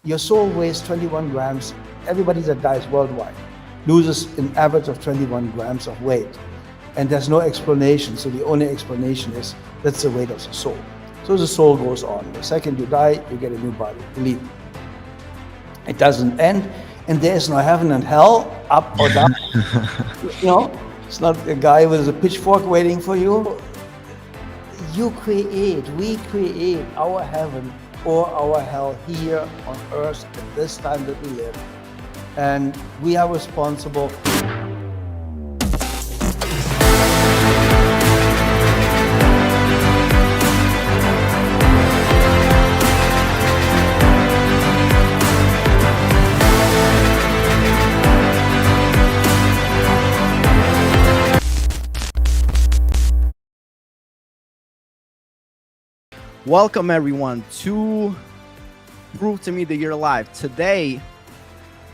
Your soul weighs 21 grams. Everybody that dies worldwide loses an average of 21 grams of weight. And there's no explanation. So the only explanation is that's the weight of the soul. So the soul goes on. The second you die, you get a new body. Believe me. It doesn't end. And there is no heaven and hell, up or down. It's not a guy with a pitchfork waiting for you. We create our heaven or our hell here on earth at this time that we live. And we are responsible. Welcome everyone to Prove to Me that You're Alive. Today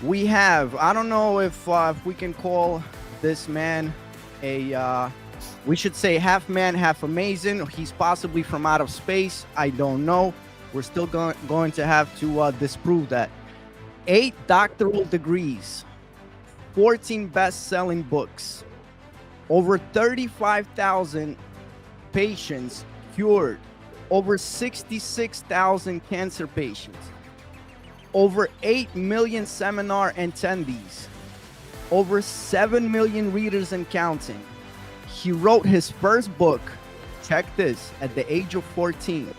we have, I don't know if we can call this man we should say half man, half amazing. He's possibly from out of space. I don't know. We're still going to have to disprove that. 8 doctoral degrees, 14 best-selling books, over 35,000 patients cured, over 66,000 cancer patients, over 8 million seminar attendees, over 7 million readers and counting. He wrote his first book, check this, at the age of 14.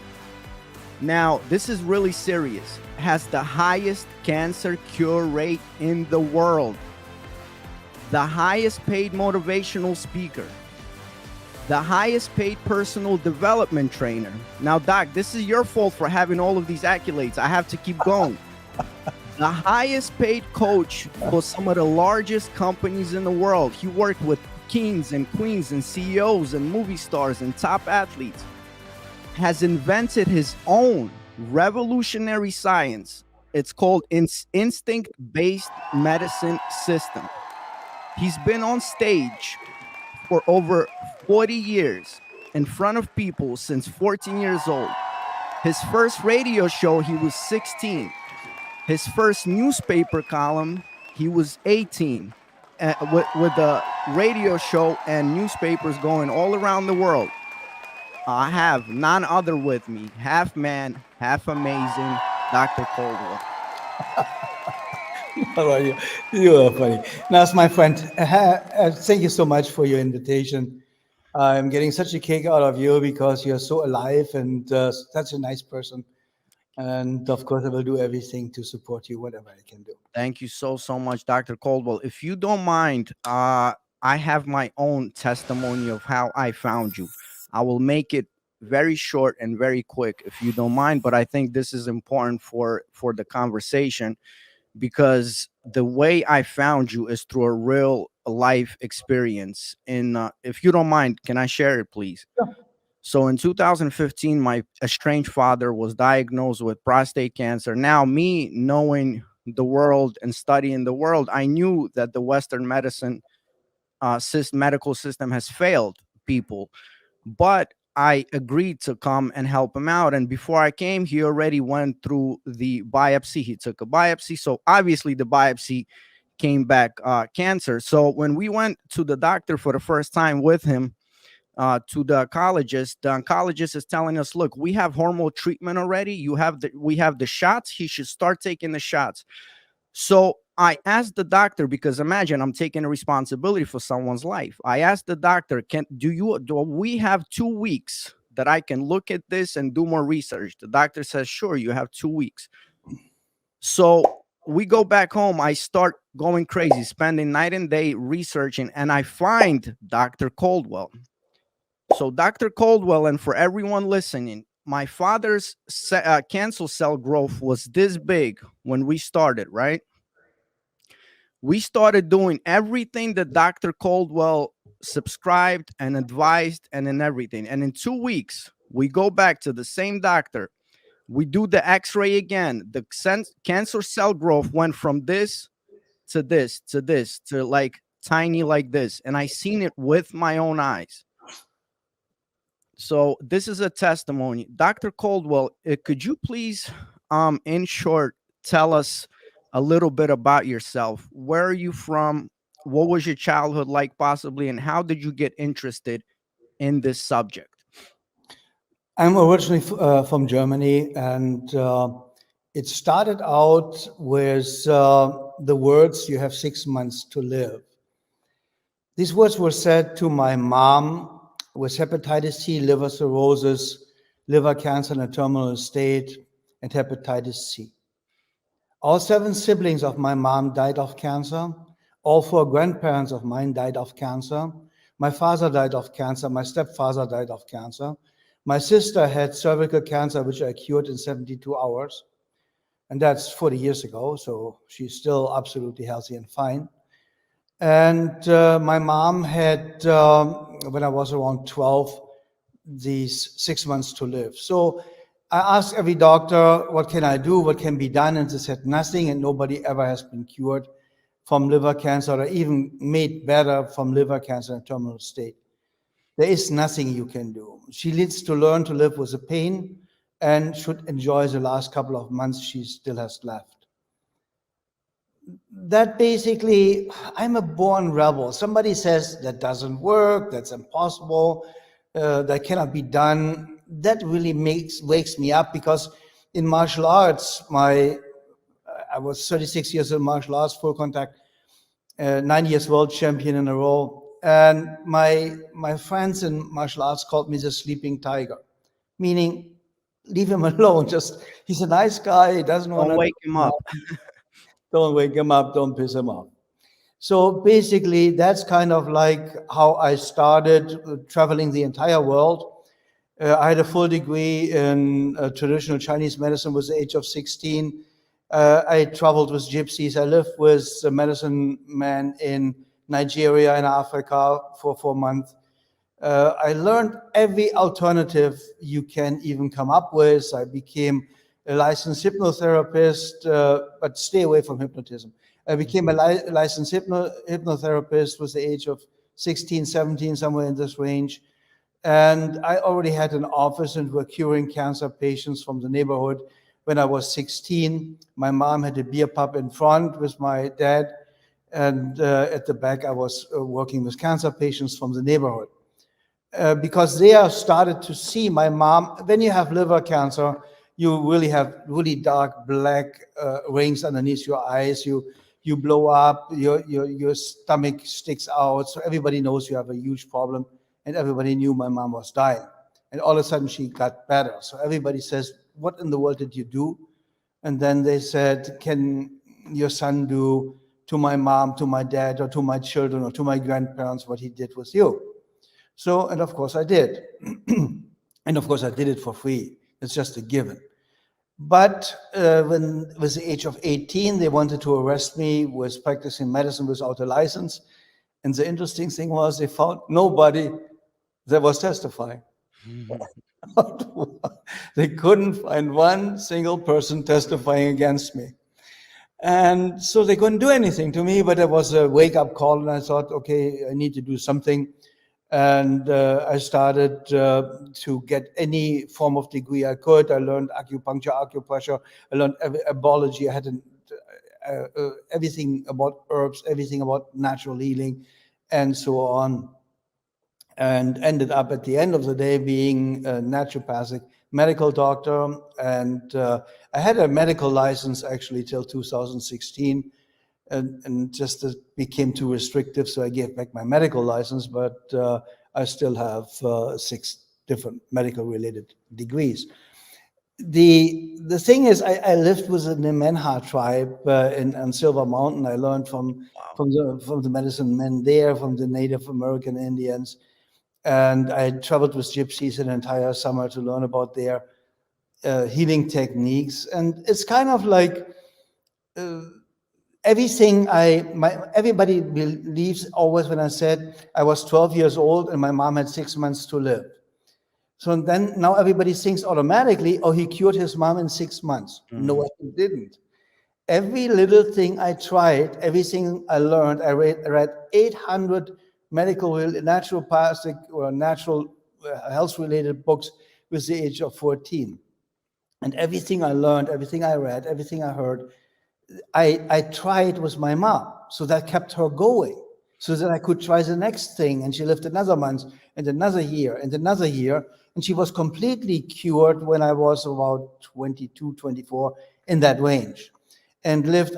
Now, this is really serious. Has the highest cancer cure rate in the world. The highest paid motivational speaker. The highest paid personal development trainer. Now, Doc, this is your fault for having all of these accolades. I have to keep going. The highest paid coach for some of the largest companies in the world. He worked with kings and queens and CEOs and movie stars and top athletes. Has invented his own revolutionary science. It's called instinct-based medicine system. He's been on stage for over 40 years in front of people since 14 years old. His first radio show, he was 16. His first newspaper column, he was 18. With a radio show and newspapers going all around the world. I have none other with me, half man, half amazing, Dr. Coldwell. How are you? You are funny. Nas, my friend, thank you so much for your invitation. I'm getting such a kick out of you because you're so alive and such a nice person. And of course, I will do everything to support you, whatever I can do. Thank you so much, Dr. Coldwell. If you don't mind, I have my own testimony of how I found you. I will make it very short and very quick, if you don't mind. But I think this is important for the conversation, because the way I found you is through a real life experience. And if you don't mind, can I share it, please? Sure. So in 2015, my estranged father was diagnosed with prostate cancer. Now, me knowing the world and studying the world, I knew that the Western medicine medical system has failed people. But I agreed to come and help him out. And before I came, he already went through the biopsy. He took a biopsy. So obviously the biopsy came back cancer. So when we went to the doctor for the first time with him, to the oncologist is telling us, look, we have hormonal treatment already. We have the shots. He should start taking the shots. So I asked the doctor, because imagine I'm taking a responsibility for someone's life. I asked the doctor, do we have 2 weeks that I can look at this and do more research? The doctor says, sure, you have 2 weeks. So we go back home. I start going crazy, spending night and day researching, and I find Dr. Coldwell. So Dr. Coldwell, and for everyone listening, my father's cancer cell growth was this big when we started, right? We started doing everything that Dr. Coldwell subscribed and advised and in everything. And in 2 weeks, we go back to the same doctor. We do the x-ray again. The cancer cell growth went from this to this to this to like tiny like this. And I seen it with my own eyes. So this is a testimony. Dr. Coldwell, could you please, in short, tell us a little bit about yourself. Where are you from? What was your childhood like, possibly, and how did you get interested in this subject? I'm originally from Germany, and it started out with the words, "You have 6 months to live." These words were said to my mom with hepatitis C, liver cirrhosis, liver cancer in a terminal state, and hepatitis C. All 7 siblings of my mom died of cancer. All 4 grandparents of mine died of cancer. My father died of cancer. My stepfather died of cancer. My sister had cervical cancer, which I cured in 72 hours. And that's 40 years ago, so she's still absolutely healthy and fine. And my mom had, when I was around 12, these 6 months to live. So I asked every doctor, what can I do? What can be done? And they said nothing, and nobody ever has been cured from liver cancer or even made better from liver cancer in a terminal state. There is nothing you can do. She needs to learn to live with the pain and should enjoy the last couple of months she still has left. That basically, I'm a born rebel. Somebody says that doesn't work, that's impossible, that cannot be done. That really wakes me up, because in martial arts, I was 36 years in martial arts, full contact, 9 years world champion in a row. And my friends in martial arts called me the sleeping tiger, meaning leave him alone. Just, he's a nice guy, he doesn't want Don't wake him up. to. Don't wake him up, don't piss him off. So basically, that's kind of like how I started traveling the entire world. I had a full degree in traditional Chinese medicine with the age of 16. I traveled with gypsies. I lived with a medicine man in Nigeria and Africa for 4 months. I learned every alternative you can even come up with. I became a licensed hypnotherapist, but stay away from hypnotism. I became a licensed hypnotherapist with the age of 16, 17, somewhere in this range. And I already had an office and were curing cancer patients from the neighborhood when I was 16. My mom had a beer pub in front with my dad. And at the back, I was working with cancer patients from the neighborhood. Because they are started to see my mom, when you have liver cancer, you really have really dark black rings underneath your eyes. You blow up, your stomach sticks out. So everybody knows you have a huge problem. And everybody knew my mom was dying. And all of a sudden she got better. So everybody says, what in the world did you do? And then they said, can your son do to my mom, to my dad, or to my children, or to my grandparents what he did with you? So, and of course I did. And of course I did it for free. It's just a given. But when it was the age of 18, they wanted to arrest me with practicing medicine without a license. And the interesting thing was they found nobody that was testifying. They couldn't find one single person testifying against me. And so they couldn't do anything to me, but it was a wake-up call, and I thought, okay, I need to do something. And I started to get any form of degree I could. I learned acupuncture, acupressure. I learned herbology. I had everything about herbs, everything about natural healing, and so on. And ended up at the end of the day being a naturopathic medical doctor. And I had a medical license actually till 2016. And just it became too restrictive, so I gave back my medical license, but I still have 6 different medical related degrees. The thing is, I lived with the Nemenha tribe on Silver Mountain. I learned from the medicine men there, from the Native American Indians, and I traveled with gypsies an entire summer to learn about their healing techniques. And it's kind of like everything everybody believes always when I said I was 12 years old and my mom had 6 months to live. So then now everybody thinks automatically, oh, he cured his mom in 6 months. No, he didn't. Every little thing I tried, everything I learned, I read 800 medical, naturopathic or natural health-related books with the age of 14. And everything I learned, everything I read, everything I heard I tried with my mom. So that kept her going. So that I could try the next thing. And she lived another month and another year and another year. And she was completely cured when I was about 22, 24, in that range. And lived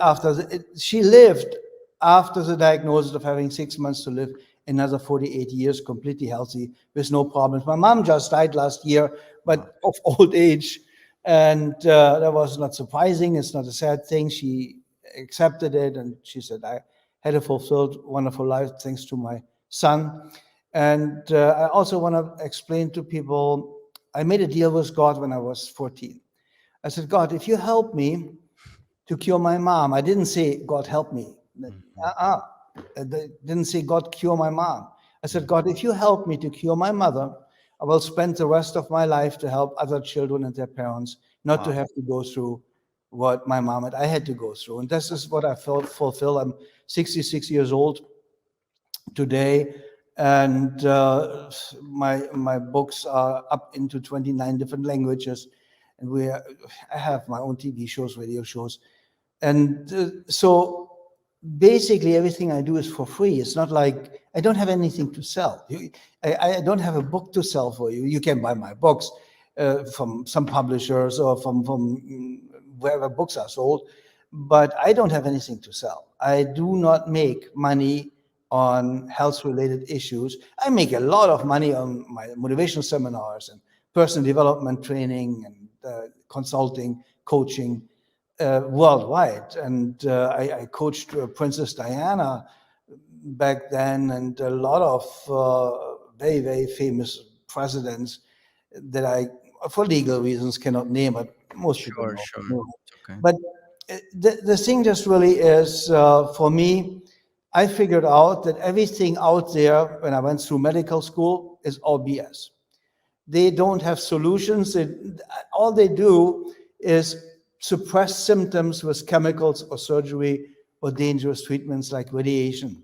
she lived after the diagnosis of having 6 months to live another 48 years, completely healthy, with no problems. My mom just died last year, but of old age. And that was not surprising. It's not a sad thing. She accepted it, and she said, I had a fulfilled, wonderful life thanks to my son. And I also want to explain to people, I made a deal with God when I was 14. I said, God, if you help me to cure my mom, I didn't say, God, help me. I didn't say, God, cure my mom. I said, God, if you help me to cure my mother, I will spend the rest of my life to help other children and their parents not to have to go through what my mom and I had to go through. And this is what I felt fulfill. I'm 66 years old today, and my books are up into 29 different languages, and I have my own TV shows, radio shows, and so basically everything I do is for free. It's not like I don't have anything to sell. I don't have a book to sell for you. You can buy my books from some publishers or from wherever books are sold, but I don't have anything to sell. I do not make money on health-related issues. I make a lot of money on my motivational seminars and personal development training and consulting, coaching worldwide. And I coached Princess Diana back then, and a lot of very, very famous presidents that I, for legal reasons, cannot name, but most people know. Sure. Okay. But the thing just really is, for me, I figured out that everything out there when I went through medical school is all BS. They don't have solutions. All they do is suppress symptoms with chemicals or surgery or dangerous treatments like radiation.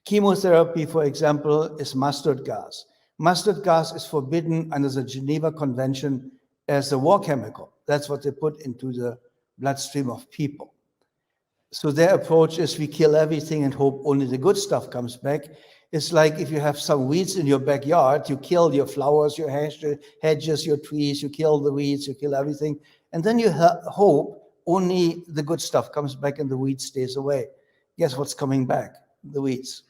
Chemotherapy, for example, is mustard gas. Mustard gas is forbidden under the Geneva Convention as a war chemical. That's what they put into the bloodstream of people. So their approach is we kill everything and hope only the good stuff comes back. It's like if you have some weeds in your backyard, you kill your flowers, your hedges, your trees, you kill the weeds, you kill everything. And then you hope only the good stuff comes back and the weeds stays away. Guess what's coming back? The weeds.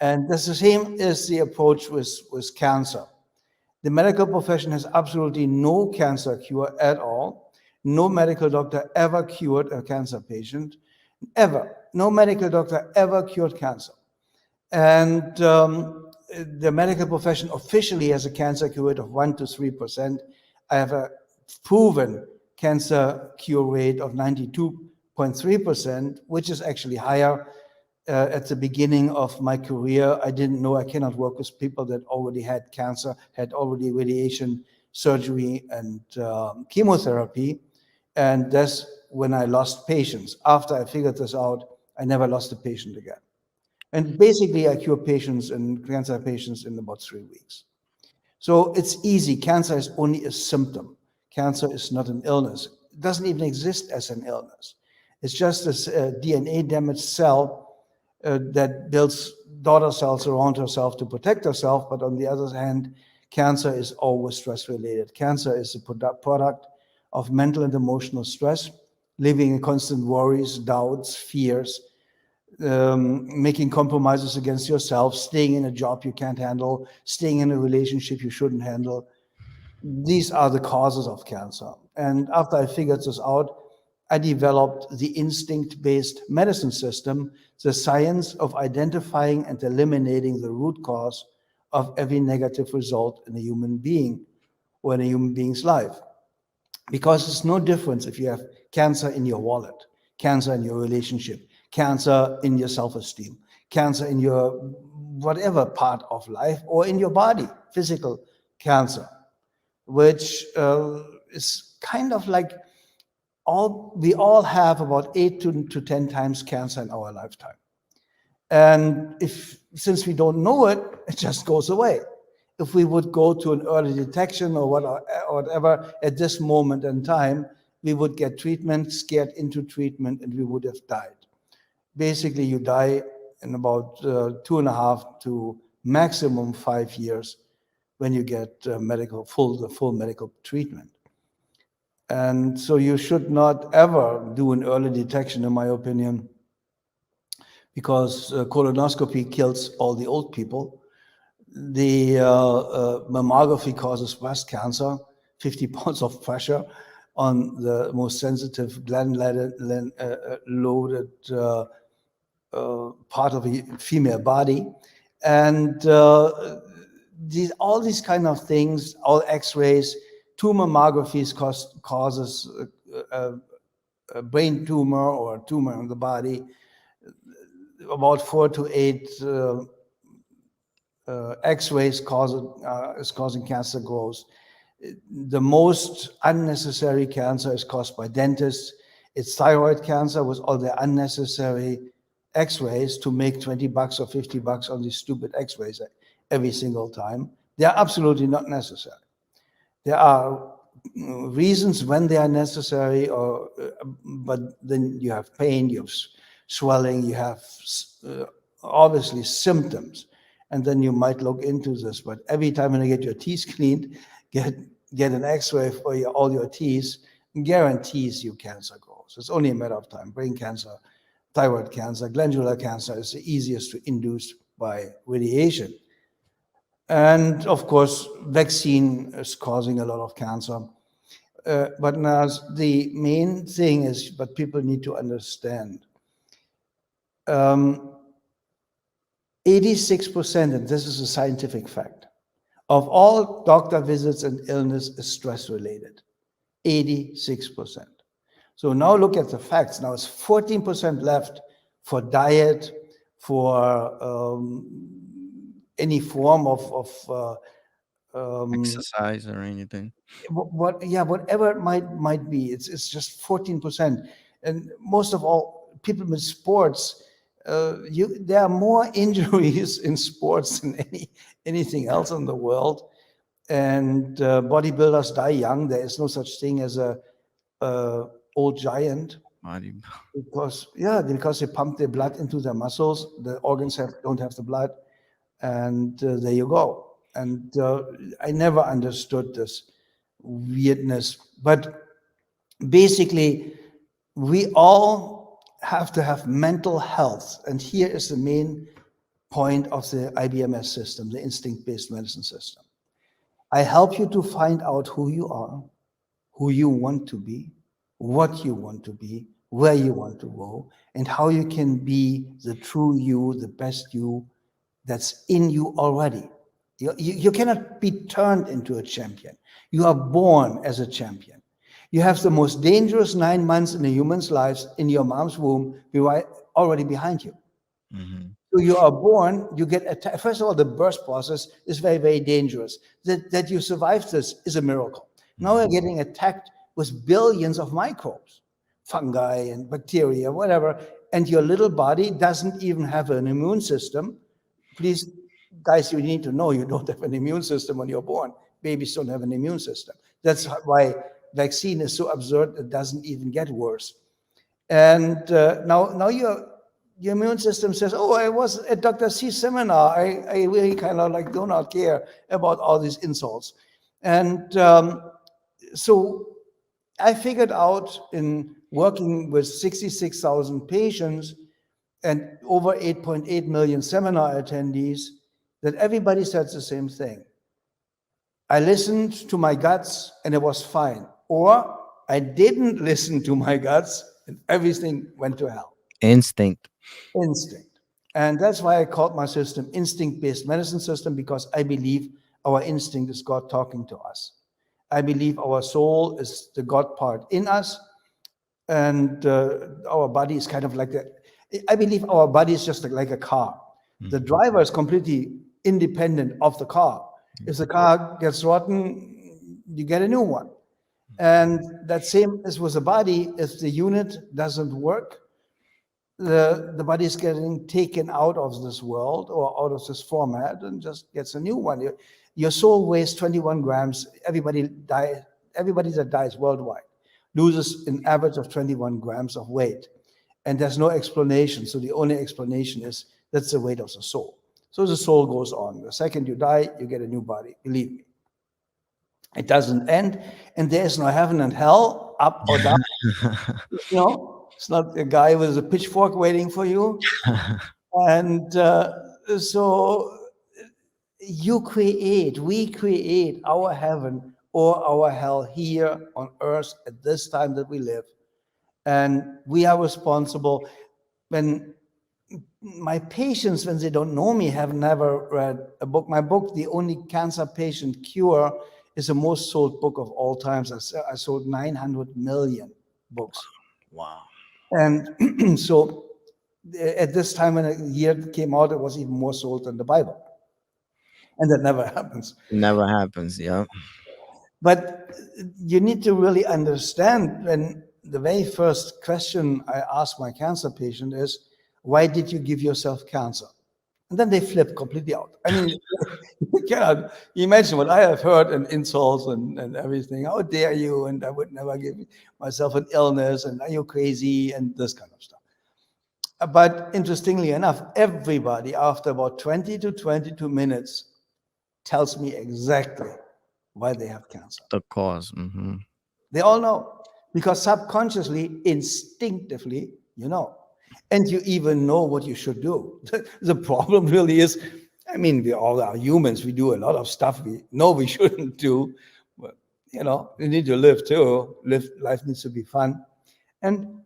And that's the same as the approach with cancer. The medical profession has absolutely no cancer cure at all. No medical doctor ever cured a cancer patient. Ever. No medical doctor ever cured cancer. And the medical profession officially has a cancer cure rate of 1 to 3%. I have a proven cancer cure rate of 92.3%, which is actually higher. At the beginning of my career, I didn't know I cannot work with people that already had cancer, had already radiation, surgery, and chemotherapy. And that's when I lost patients. After I figured this out, I never lost a patient again. And basically, I cure patients and cancer patients in about 3 weeks. So it's easy. Cancer is only a symptom. Cancer is not an illness. It doesn't even exist as an illness. It's just a DNA damaged cell that builds daughter cells around herself to protect herself. But on the other hand, cancer is always stress related. Cancer is a product of mental and emotional stress, living in constant worries, doubts, fears, making compromises against yourself, staying in a job you can't handle, staying in a relationship you shouldn't handle. These are the causes of cancer. And after I figured this out, I developed the instinct-based medicine system, the science of identifying and eliminating the root cause of every negative result in a human being or in a human being's life. Because it's no difference if you have cancer in your wallet, cancer in your relationship, cancer in your self-esteem, cancer in your whatever part of life, or in your body, physical cancer, which is kind of like we all have about 8 to 10 times cancer in our lifetime. And since we don't know it, it just goes away. If we would go to an early detection or whatever at this moment in time, we would get treatment, scared into treatment, and we would have died. Basically, you die in about 2.5 to maximum 5 years when you get the full medical treatment. And so you should not ever do an early detection, in my opinion, because colonoscopy kills all the old people. The mammography causes breast cancer, 50 pounds of pressure on the most sensitive gland-loaded part of the female body. And all these kind of things, all x-rays, 2 mammographies causes a brain tumor or a tumor in the body. About 4 to 8 x-rays is causing cancer growth. The most unnecessary cancer is caused by dentists. It's thyroid cancer with all the unnecessary x-rays to make $20 or $50 on these stupid x-rays every single time. They are absolutely not necessary. There are reasons when they are necessary, but then you have pain, you have swelling, you have obviously symptoms, and then you might look into this. But every time when you get your teeth cleaned, get an x-ray for all your teeth, guarantees you cancer grows. It's only a matter of time. Brain cancer, thyroid cancer, glandular cancer is the easiest to induce by radiation. And of course, vaccine is causing a lot of cancer. But now the main thing is, but people need to understand, 86%, and this is a scientific fact, of all doctor visits and illness is stress-related. 86%. So now look at the facts. Now it's 14% left for diet, for any form of exercise or anything. Whatever it might be. It's just 14%. And most of all, people with sports, there are more injuries in sports than anything else in the world. And bodybuilders die young. There is no such thing as a old giant. Because they pump their blood into their muscles. The organs don't have the blood. And there you go. And I never understood this weirdness. But basically, we all have to have mental health. And here is the main point of the IBMS system, the instinct-based medicine system. I help you to find out who you are, who you want to be, what you want to be, where you want to go, and how you can be the true you, the best you that's in you already. You cannot be turned into a champion. You are born as a champion. You have the most dangerous 9 months in a human's lives in your mom's womb already behind you. Mm-hmm. So you are born, you get attacked. First of all, the birth process is very, very dangerous. That you survived this is a miracle. Mm-hmm. Now you're getting attacked with billions of microbes, fungi and bacteria, whatever, and your little body doesn't even have an immune system. Please, guys, you need to know you don't have an immune system when you're born. Babies don't have an immune system. That's why vaccine is so absurd, it doesn't even get worse. And now your immune system says, oh, I was at Dr. C's seminar. I really kind of do not care about all these insults. And so I figured out in working with 66,000 patients and over 8.8 million seminar attendees that everybody said the same thing. I listened to my guts and it was fine. Or I didn't listen to my guts and everything went to hell. Instinct. And that's why I called my system instinct-based medicine system, because I believe our instinct is God talking to us. I believe our soul is the God part in us, and our body is kind of like I believe our body is just like a car. Mm-hmm. The driver is completely independent of the car. If the car gets rotten, you get a new one. And that same is with the body. If the unit doesn't work, the body is getting taken out of this world or out of this format and just gets a new one. Your soul weighs 21 grams. Everybody that dies worldwide. loses an average of 21 grams of weight. And there's no explanation. So the only explanation is that's the weight of the soul. So the soul goes on. The second you die, you get a new body. Believe me. It doesn't end. And there is no heaven and hell, up or down. It's not a guy with a pitchfork waiting for you. And so we create our heaven or our hell here on earth at this time that we live. And we are responsible. When my patients, when they don't know me, have never read a book. My book, The Only Cancer Patient Cure, is the most sold book of all times. I sold 900 million books. Wow. And so at this time when a year came out, it was even more sold than the Bible. And that never happens. Never happens, yeah. But you need to really understand, when the very first question I ask my cancer patient is, why did you give yourself cancer? And then they flip completely out. I mean, you cannot imagine what I have heard, and insults and everything. How dare you? And I would never give myself an illness. And are you crazy? And this kind of stuff. But interestingly enough, everybody after about 20 to 22 minutes tells me exactly why they have cancer. The cause. Mm-hmm. They all know, because subconsciously, instinctively, you know. And you even know what you should do. The problem really is, I mean, we all are humans. We do a lot of stuff we know we shouldn't do. But, we need to live too. Life needs to be fun. And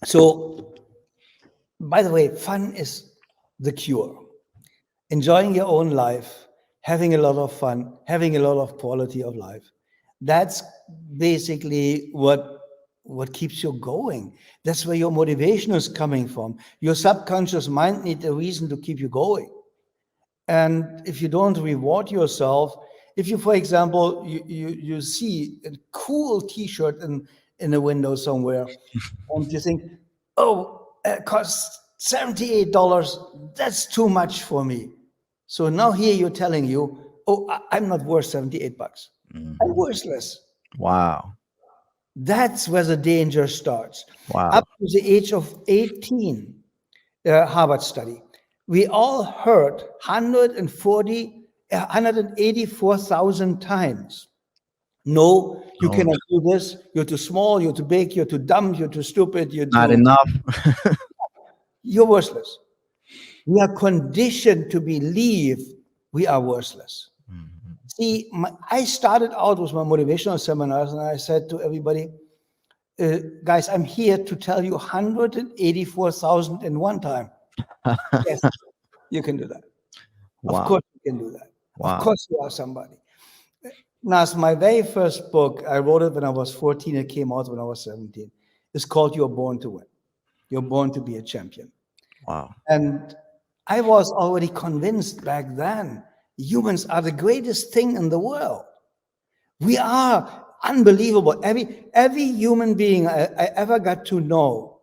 so, by the way, fun is the cure. Enjoying your own life, having a lot of fun, having a lot of quality of life. That's basically what keeps you going. That's where your motivation is coming from. Your subconscious mind needs a reason to keep you going. And if you don't reward yourself, if you, for example, you see a cool T-shirt in a window somewhere, and you think, oh, it costs $78, that's too much for me. So now here you're telling you, oh, I'm not worth $78. Mm-hmm. I'm worthless. Wow. That's where the danger starts. Wow. Up to the age of 18, Harvard study, we all heard 184,000 times, no, you cannot do this, you're too small, you're too big, you're too dumb, you're too stupid, you're not enough. You're worthless. We are conditioned to believe we are worthless. Mm-hmm. See, I started out with my motivational seminars, and I said to everybody, guys, I'm here to tell you 184,000 in one time. Yes, you can do that. Wow. Of course you can do that. Wow. Of course you are somebody. Now, my very first book, I wrote it when I was 14. It came out when I was 17. It's called You're Born to Win. You're born to be a champion. Wow. And I was already convinced back then, humans are the greatest thing in the world. We are unbelievable. Every human being I ever got to know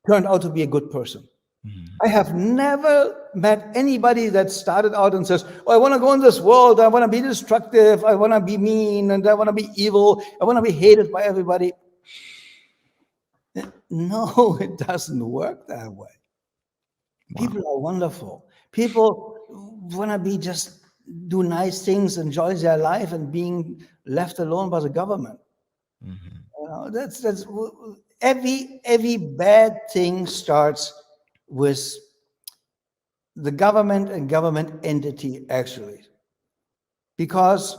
turned out to be a good person. Mm-hmm. I have never met anybody that started out and says, oh, I want to go in this world, I want to be destructive, I want to be mean, and I want to be evil, I want to be hated by everybody. No, it doesn't work that way. Wow. People are wonderful. People want to be just do nice things, enjoy their life, and being left alone by the government. Mm-hmm. That's every bad thing starts with the government and government entity, actually, because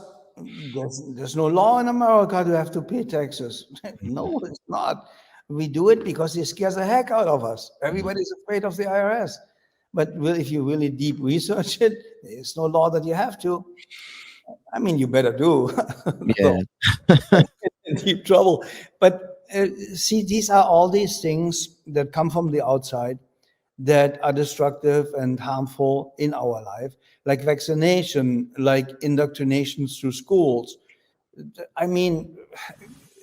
there's no law in America to have to pay taxes. No, it's not. We do it because it scares the heck out of us. Everybody's afraid of the IRS. But if you really deep research it, there's no law that you have to. I mean, you better do. Yeah. In deep trouble. But see, these are all these things that come from the outside that are destructive and harmful in our life, like vaccination, like indoctrination through schools. I mean,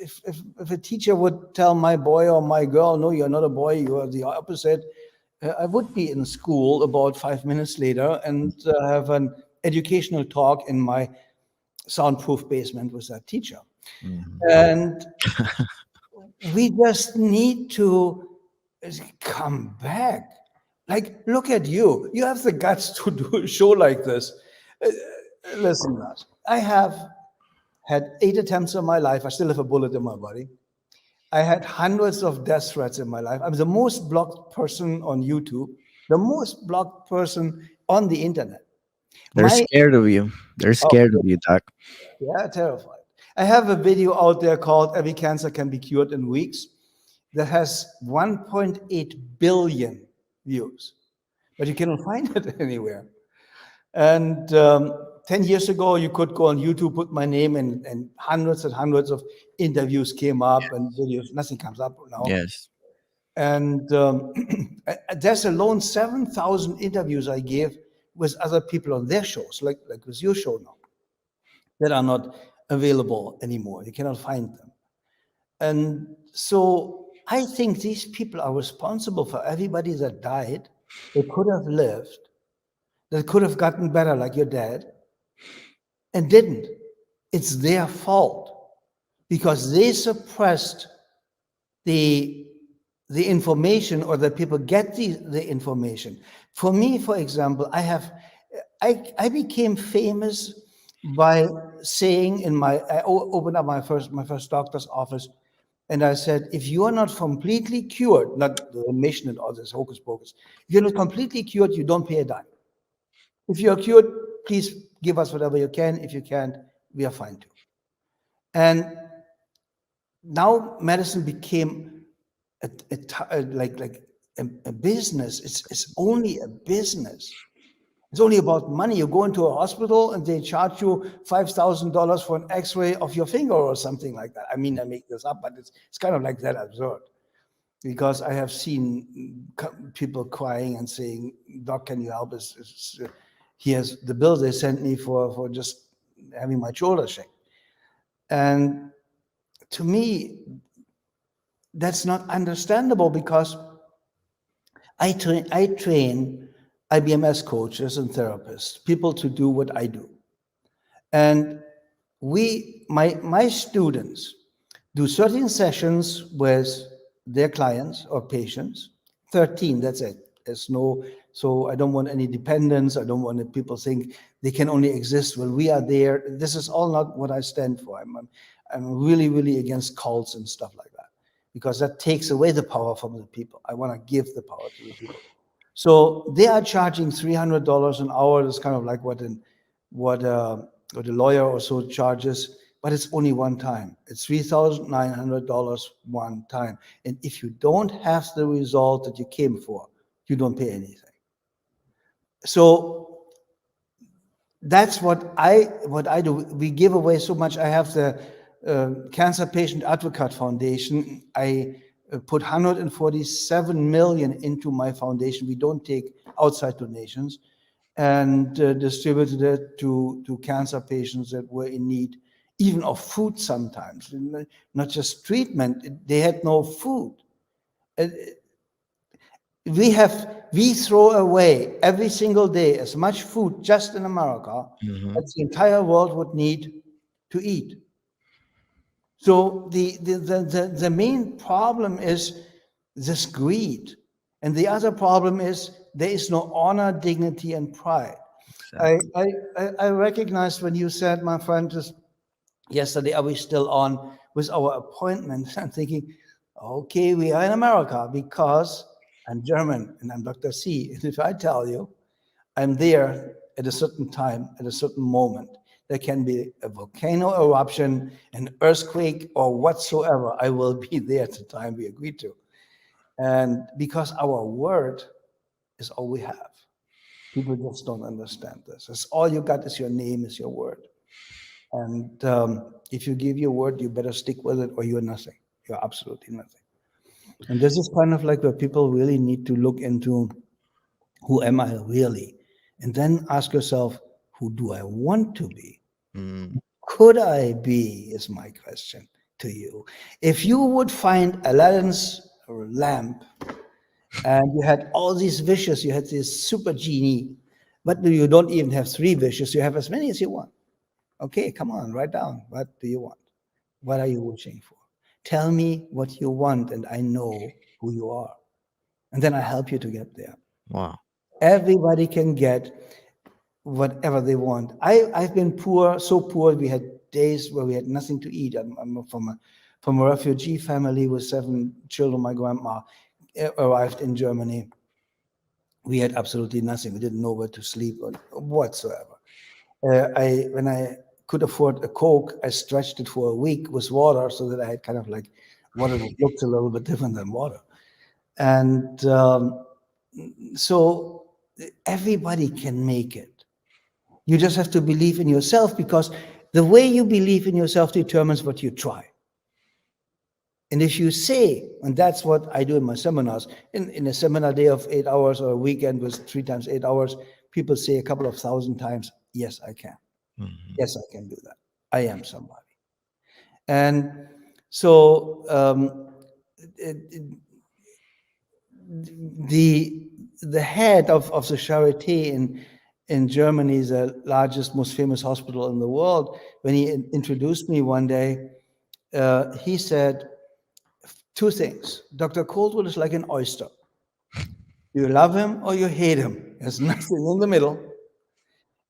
if a teacher would tell my boy or my girl, no, you're not a boy, you are the opposite, I would be in school about 5 minutes later and have an educational talk in my soundproof basement with that teacher. Mhm. And we just need to come back. Like, look at you. You have the guts to do a show like this. Uh, Listen, Raj, I have had 8 attempts in my life. I still have a bullet in my body. I had hundreds of death threats in my life. I'm the most blocked person on YouTube, the most blocked person on the internet. They're My, scared of you. They're oh, scared of you, Doc. yeah, terrified. I have a video out there called Every Cancer Can Be Cured in Weeks that has 1.8 billion views, but you cannot find it anywhere. And 10 years ago, you could go on YouTube, put my name, and hundreds and hundreds of interviews came up and videos. Nothing comes up now. Yes. And there's alone 7,000 interviews I gave with other people on their shows, like with your show now, that are not available anymore. You cannot find them. And so I think these people are responsible for everybody that died, that could have lived, that could have gotten better, like your dad, and didn't. It's their fault because they suppressed the information, or that people get the information. For me, for example, I became famous by saying I opened up my first doctor's office, and I said, if you are not completely cured, not the remission and all this hocus pocus, if you're not completely cured, you don't pay a dime. If you are cured, please give us whatever you can. If you can't, we are fine too. And now medicine became a business. It's only a business. It's only about money. You go into a hospital and they charge you $5,000 for an X-ray of your finger or something like that. I mean, I make this up, but it's kind of like that absurd. Because I have seen people crying and saying, "Doc, can you help us? Here's the bill they sent me for just having my shoulder shake." And to me, that's not understandable, because I train IBMS coaches and therapists, people to do what I do. And my students do 13 sessions with their clients or patients. 13, that's it. So I don't want any dependence. I don't want people think they can only exist when we are there. This is all not what I stand for. I'm really, really against cults and stuff like that, because that takes away the power from the people. I want to give the power to the people. So they are charging $300 an hour. That's kind of like what a lawyer or so charges, but it's only one time. It's $3,900 one time. And if you don't have the result that you came for, you don't pay anything. So that's what I do. We give away so much. I have the Cancer Patient Advocate Foundation. I put 147 million into my foundation. We don't take outside donations, and distributed it to cancer patients that were in need, even of food sometimes, not just treatment. They had no food. We throw away every single day as much food just in America as the entire world would need to eat. So the main problem is this greed. And the other problem is there is no honor, dignity, and pride. Exactly. I recognized when you said, my friend, just yesterday, are we still on with our appointment? I'm thinking, okay, we are in America because I'm German and I'm Dr. C. And if I tell you I'm there at a certain time, at a certain moment, there can be a volcano eruption, an earthquake, or whatsoever, I will be there at the time we agreed to. And because our word is all we have. People just don't understand this. It's all you got is your name, is your word. And if you give your word, you better stick with it, or you're nothing. You're absolutely nothing. And this is kind of like where people really need to look into, who am I really? And then ask yourself, who do I want to be? Could I be, is my question to you. If you would find Aladdin's lamp and you had all these wishes, you had this super genie, but you don't even have 3 wishes, you have as many as you want. Okay, come on, write down. What do you want? What are you wishing for? Tell me what you want, and I know who you are. And then I help you to get there. Wow. Everybody can get whatever they want. I've been poor, so poor. We had days where we had nothing to eat. I'm from a refugee family with 7 children. My grandma arrived in Germany. We had absolutely nothing. We didn't know where to sleep or whatsoever. When I could afford a Coke, I stretched it for a week with water so that I had kind of like water that looked a little bit different than water. And so everybody can make it. You just have to believe in yourself, because the way you believe in yourself determines what you try. And if you say, and that's what I do in my seminars, in a seminar day of 8 hours or a weekend with 3 times 8 hours, people say a couple of thousand times, yes, I can. Mhm. Yes, I can do that. I am somebody. And so the head of the Charité in Germany, the largest, most famous hospital in the world, when he introduced me one day, he said 2 things. Dr. Coldwell is like an oyster. You love him or you hate him. There's nothing in the middle.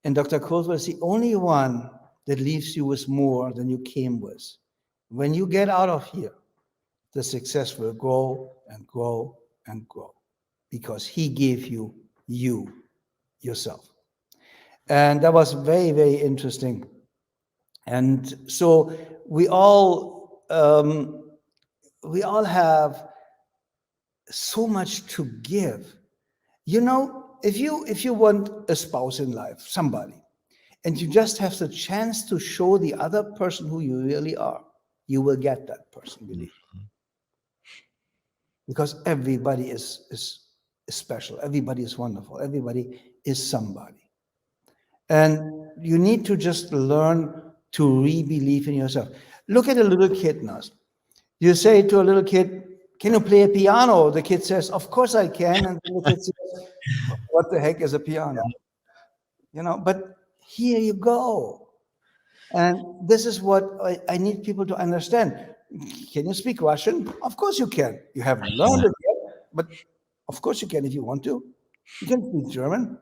And Dr. Coldwell is the only one that leaves you with more than you came with. When you get out of here, the success will grow and grow and grow, because he gave you yourself. And that was very, very interesting. And so we all have so much to give. You know, if you want a spouse in life, somebody, and you just have the chance to show the other person who you really are, you will get that person, believe me. Because everybody is special, everybody is wonderful, everybody is somebody. And you need to just learn to re-believe in yourself. Look at a little kid now. You say to a little kid, can you play a piano? The kid says, of course I can. And the kid says, what the heck is a piano? You know, but here you go. And this is what I need people to understand. Can you speak Russian? Of course you can. You haven't learned it yet, but of course you can if you want to. You can speak German.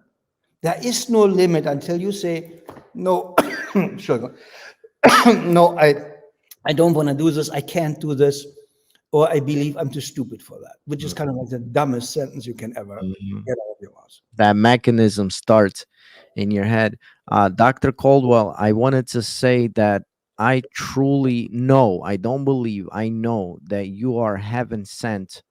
There is no limit until you say, no, sure, no, I don't want to do this. I can't do this. Or I believe I'm too stupid for that, which is kind of like the dumbest sentence you can ever Mhm. get out of your mouth. That mechanism starts in your head. Dr. Coldwell, I wanted to say that I truly know, I don't believe, I know that you are heaven sent.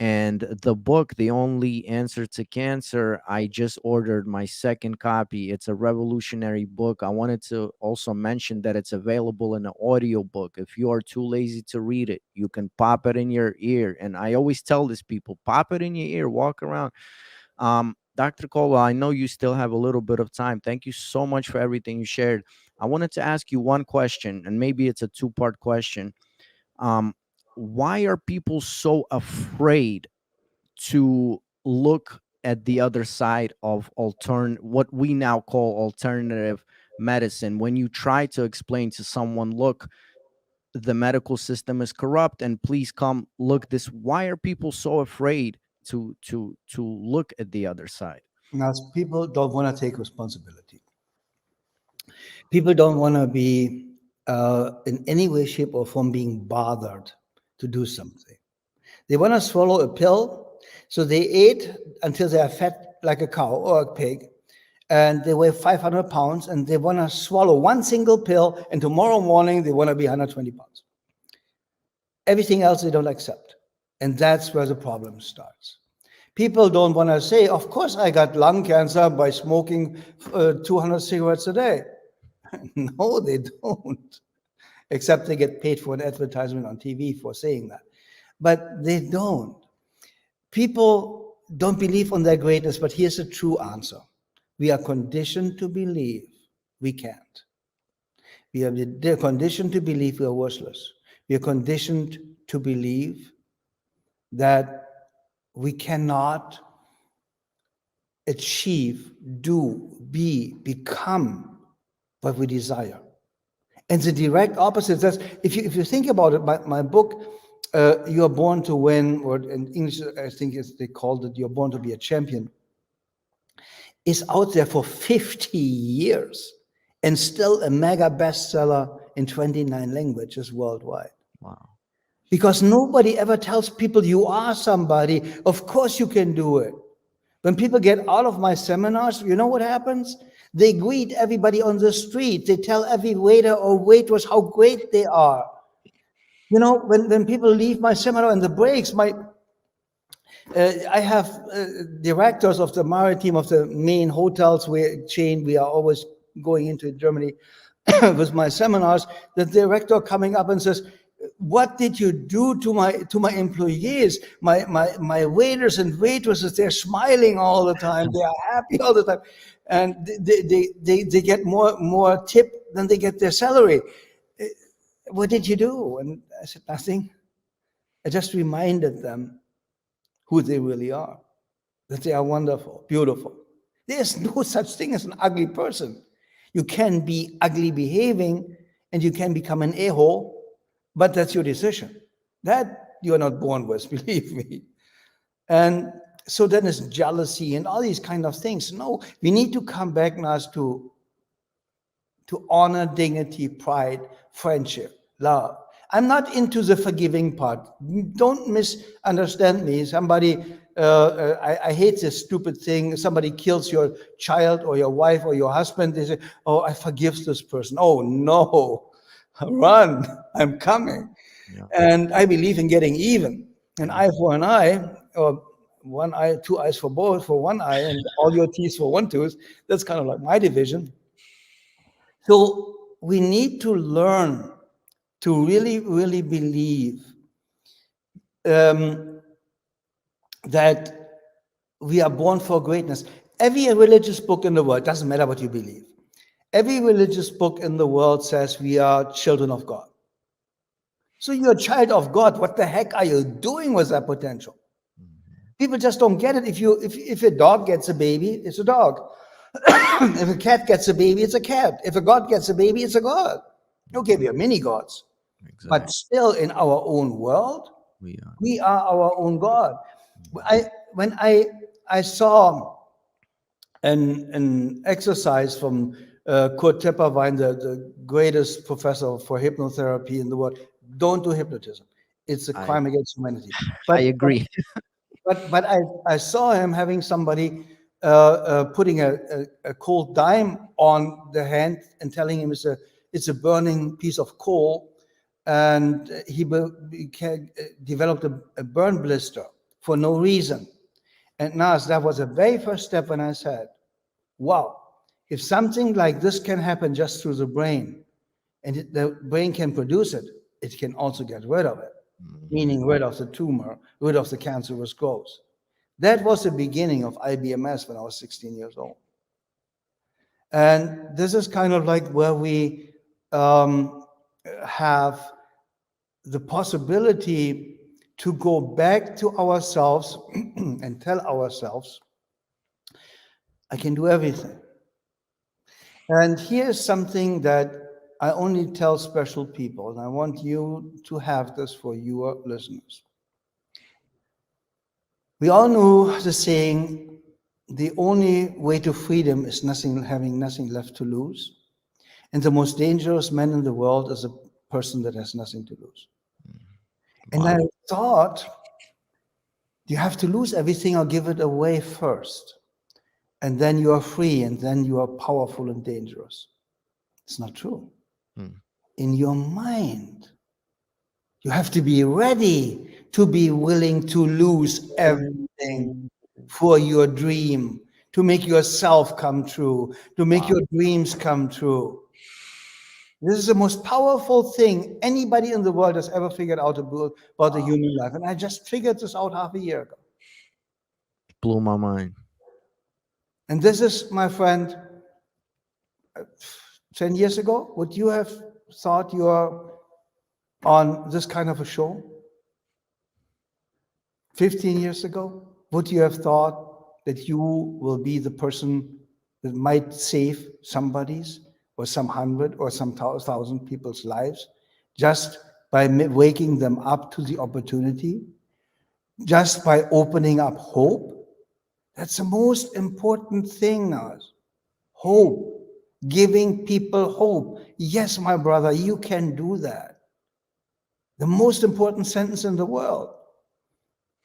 And the book, The Only Answer to Cancer, I just ordered my second copy. It's a revolutionary book. I wanted to also mention that it's available in an audio book. If you are too lazy to read it, you can pop it in your ear. And I always tell these people, pop it in your ear, walk around. Dr. Coldwell, I know you still have a little bit of time. Thank you so much for everything you shared. I wanted to ask you one question, and maybe it's a two-part question. Um, why are people so afraid to look at the other side of what we now call alternative medicine? When you try to explain to someone, look, the medical system is corrupt and please come look this, why are people so afraid to look at the other side? Now, people don't want to take responsibility. People don't want to be in any way, shape, or form being bothered to do something. They want to swallow a pill, so they ate until they are fat like a cow or a pig, and they weigh 500 pounds, and they want to swallow one single pill, and tomorrow morning they want to be 120 pounds. Everything else they don't accept. And that's where the problem starts. People don't want to say, of course, I got lung cancer by smoking 200 cigarettes a day. No, they don't, except they get paid for an advertisement on TV for saying that. But they don't. People don't believe on their greatness, but here's the true answer. We are conditioned to believe we can't. We are conditioned to believe we are worthless. We are conditioned to believe that we cannot achieve, do, be, become what we desire. And the direct opposite, that's, if you think about it, my book, You Are Born to Win, or in English, I think they called it You're Born to Be a Champion, is out there for 50 years and still a mega bestseller in 29 languages worldwide. Wow. Because nobody ever tells people you are somebody. Of course you can do it. When people get out of my seminars, you know what happens? They greet everybody on the street. They tell every waiter or waitress how great they are. You know, when people leave my seminar in the breaks, I have directors of the maritime of the main hotels chain we are always going into Germany with my seminars. The director coming up and says, "What did you do to my employees? My waiters and waitresses, they're smiling all the time. They are happy all the time, and they get more tip than they get their salary. What did you do?" And I said, "Nothing. I just reminded them who they really are, that they are wonderful, beautiful. There's no such thing as an ugly person. You can be ugly behaving and you can become an a-hole, but that's your decision. That you're not born with, believe me." And so then it's jealousy and all these kind of things. No, we need to come back now to honor, dignity, pride, friendship, love. I'm not into the forgiving part. Don't misunderstand me. I hate this stupid thing. Somebody kills your child or your wife or your husband. They say, "Oh, I forgive this person." Oh, no, run, I'm coming. Yeah. And I believe in getting even. An eye for an eye, or one eye, two eyes for both, for one eye, and all your teeth for one tooth. That's kind of like my division. So we need to learn to really, really believe that we are born for greatness. Every religious book in the world, doesn't matter what you believe, every religious book in the world says we are children of God. So you're a child of God. What the heck are you doing with that potential? People just don't get it. If a dog gets a baby, it's a dog. If a cat gets a baby, it's a cat. If a God gets a baby, it's a God. Okay, we are mini gods. Exactly. But still, in our own world, we are our own God. When I saw an exercise from Kurt Tepperwein, the greatest professor for hypnotherapy in the world. Don't do hypnotism. It's a crime against humanity. I agree. But I saw him having somebody putting a cold dime on the hand and telling him it's a burning piece of coal. And he developed a burn blister for no reason. And Naz, that was the very first step when I said, wow, if something like this can happen just through the brain, and the brain can produce it, it can also get rid of it, meaning rid of the tumor, rid of the cancerous growth. That was the beginning of IBMS when I was 16 years old. And this is kind of like where we have the possibility to go back to ourselves and tell ourselves, I can do everything. And here's something that I only tell special people, and I want you to have this for your listeners. We all know the saying, the only way to freedom is having nothing left to lose. And the most dangerous man in the world is a person that has nothing to lose. And I thought, you have to lose everything or give it away first. And then you are free, and then you are powerful and dangerous. It's not true. In your mind, you have to be ready to be willing to lose everything for your dream, to make yourself come true, to make your dreams come true. This is the most powerful thing anybody in the world has ever figured out about the human life. And I just figured this out half a year ago. Blew my mind. And this is, my friend, 10 years ago, would you have thought you are on this kind of a show? 15 years ago, would you have thought that you will be the person that might save somebody's or some hundred or some thousand people's lives just by waking them up to the opportunity, just by opening up hope. That's the most important thing now. Hope. Giving people hope. Yes, my brother, you can do that. The most important sentence in the world.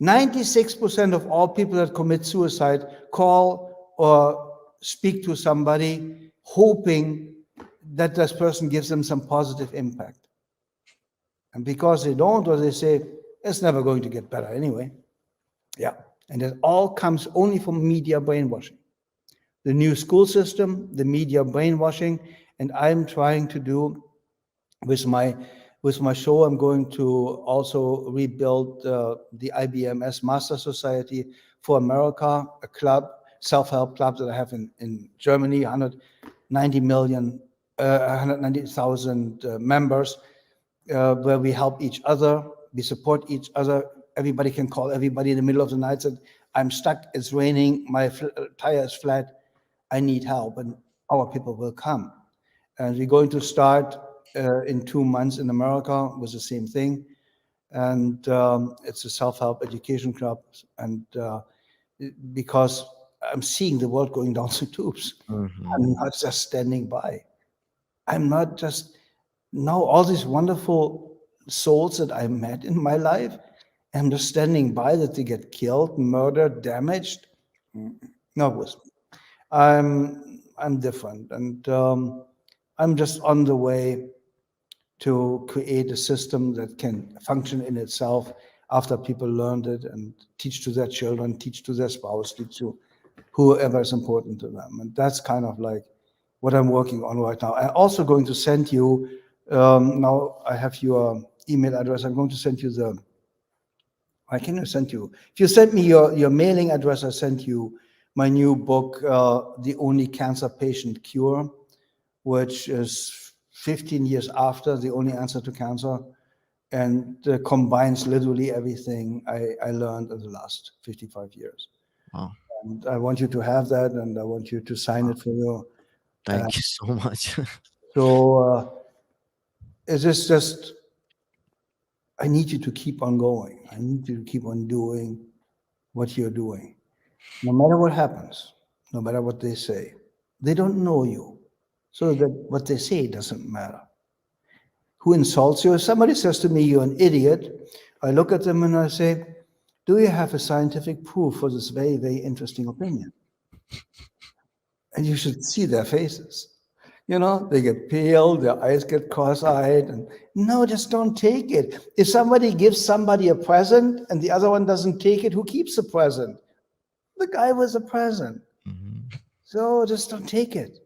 96% of all people that commit suicide call or speak to somebody hoping that this person gives them some positive impact. And because they don't, or they say, it's never going to get better anyway. Yeah. And it all comes only from media brainwashing. The new school system, the media brainwashing, and I'm trying to do with my show, I'm going to also rebuild the IBMS Master Society for America, a club, self-help club that I have in Germany, 190,000 members, where we help each other, we support each other. Everybody can call everybody in the middle of the night, said, I'm stuck, it's raining, my tire is flat, I need help, and our people will come. And we're going to start in 2 months in America with the same thing. And it's a self-help education club. And because I'm seeing the world going down the tubes, I'm not just standing by. I'm not just, now all these wonderful souls that I met in my life, I'm just standing by that they get killed, murdered, damaged. Not with me. I'm different, and I'm just on the way to create a system that can function in itself after people learned it and teach to their children, teach to their spouse, teach to whoever is important to them. And that's kind of like what I'm working on right now. I'm also going to send you, now I have your email address, I'm going to send you the, I can send you, if you send me your mailing address, I send you my new book, The Only Cancer Patient Cure, which is 15 years after The Only Answer to Cancer, and combines literally everything I learned in the last 55 years. Wow. And I want you to have that, and I want you to sign it for you. Thank you so much. So it is just, I need you to keep on going. I need you to keep on doing what you're doing. No matter what happens, no matter what they say, they don't know you. So that what they say doesn't matter. Who insults you? If somebody says to me, you're an idiot, I look at them and I say, do you have a scientific proof for this very, very interesting opinion? And you should see their faces. You know, they get pale, their eyes get cross-eyed, and no, just don't take it. If somebody gives somebody a present and the other one doesn't take it, who keeps the present? The guy with the present. So just don't take it.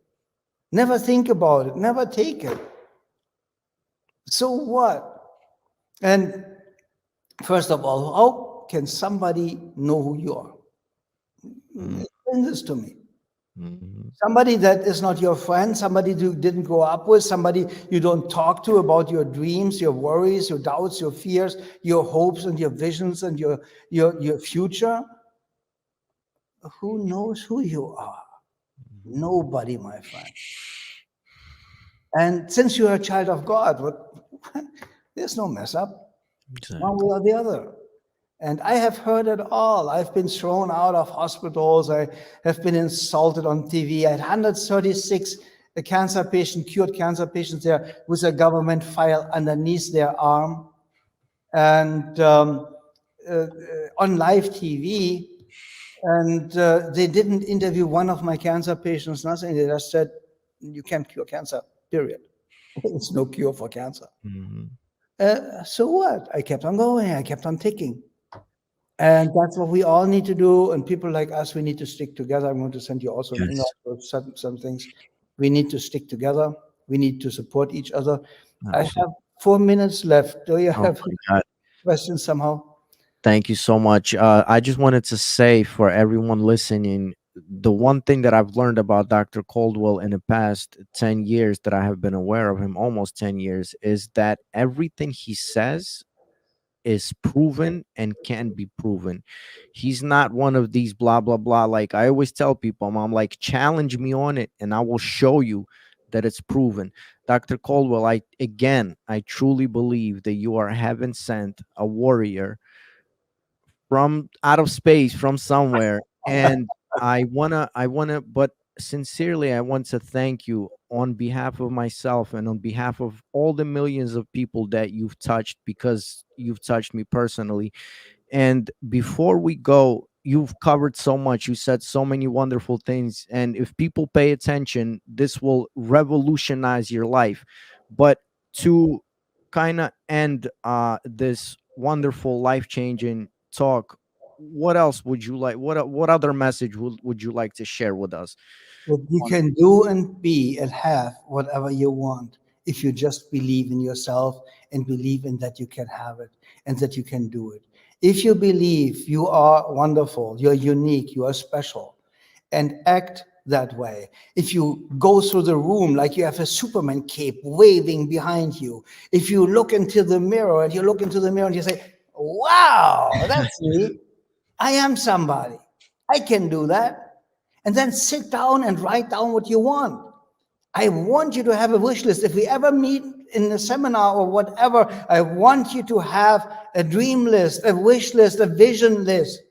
Never think about it. Never take it. So what? And first of all, how can somebody know who you are? Explain this to me. Somebody that is not your friend, somebody you didn't grow up with, somebody you don't talk to about your dreams, your worries, your doubts, your fears, your hopes and your visions and your future. Who knows who you are? Nobody, my friend. And since you are a child of God, there's no mess up, one way or the other. And I have heard it all. I've been thrown out of hospitals. I have been insulted on TV. I had 136 cured cancer patients there with a government file underneath their arm. And on live TV, and they didn't interview one of my cancer patients, nothing. They just said, you can't cure cancer, period. There's no cure for cancer. So what? I kept on going. I kept on ticking. And that's what we all need to do. And people like us, we need to stick together. I'm going to send you also an email with some things. We need to stick together. We need to support each other. I have 4 minutes left. Do you have questions somehow? Thank you so much. I just wanted to say for everyone listening, the one thing that I've learned about Dr. Coldwell in the past 10 years that I have been aware of him, almost 10 years, is that everything he says is proven and can be proven. He's not one of these blah blah blah. Like I always tell people, I'm like, challenge me on it and I will show you that it's proven. Dr. Coldwell, I truly believe that you are heaven sent, a warrior from out of space, from somewhere. And but sincerely, I want to thank you on behalf of myself and on behalf of all the millions of people that you've touched, because you've touched me personally. And before we go, you've covered so much. You said so many wonderful things. And if people pay attention, this will revolutionize your life. But to kind of end this wonderful, life changing talk, what else would you like? What other message would you like to share with us? That you can do and be and have whatever you want if you just believe in yourself and believe in that you can have it and that you can do it. If you believe you are wonderful, you're unique, you are special, and act that way. If you go through the room like you have a Superman cape waving behind you, if you look into the mirror and you say, wow, that's me. I am somebody. I can do that. And then sit down and write down what you want. I want you to have a wish list. If we ever meet in a seminar or whatever, I want you to have a dream list, a wish list, a vision list.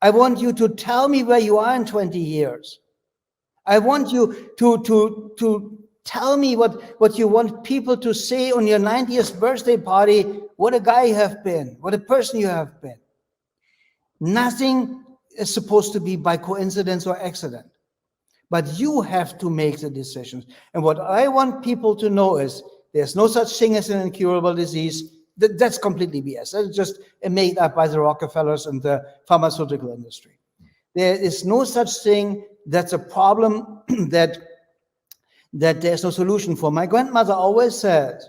I want you to tell me where you are in 20 years. I want you to tell me what you want people to say on your 90th birthday party, what a guy you have been, what a person you have been. Nothing is supposed to be by coincidence or accident. But you have to make the decisions. And what I want people to know is there's no such thing as an incurable disease. That's completely BS. That's just made up by the Rockefellers and the pharmaceutical industry. There is no such thing that's a problem that there's no solution for. My grandmother always said,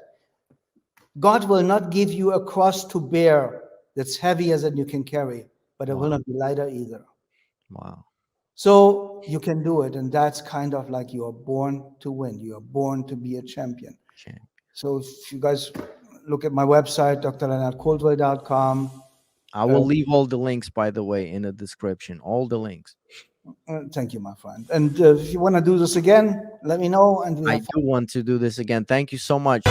God will not give you a cross to bear that's heavier than you can carry, but it will not be lighter either. Wow. So you can do it. And that's kind of like you are born to win. You are born to be a champion. So if you guys look at my website, drleonardcoldwell.com. I will leave all the links, by the way, in the description, all the links. Thank you, my friend. And if you want to do this again, let me know. And I do want to do this again. Thank you so much.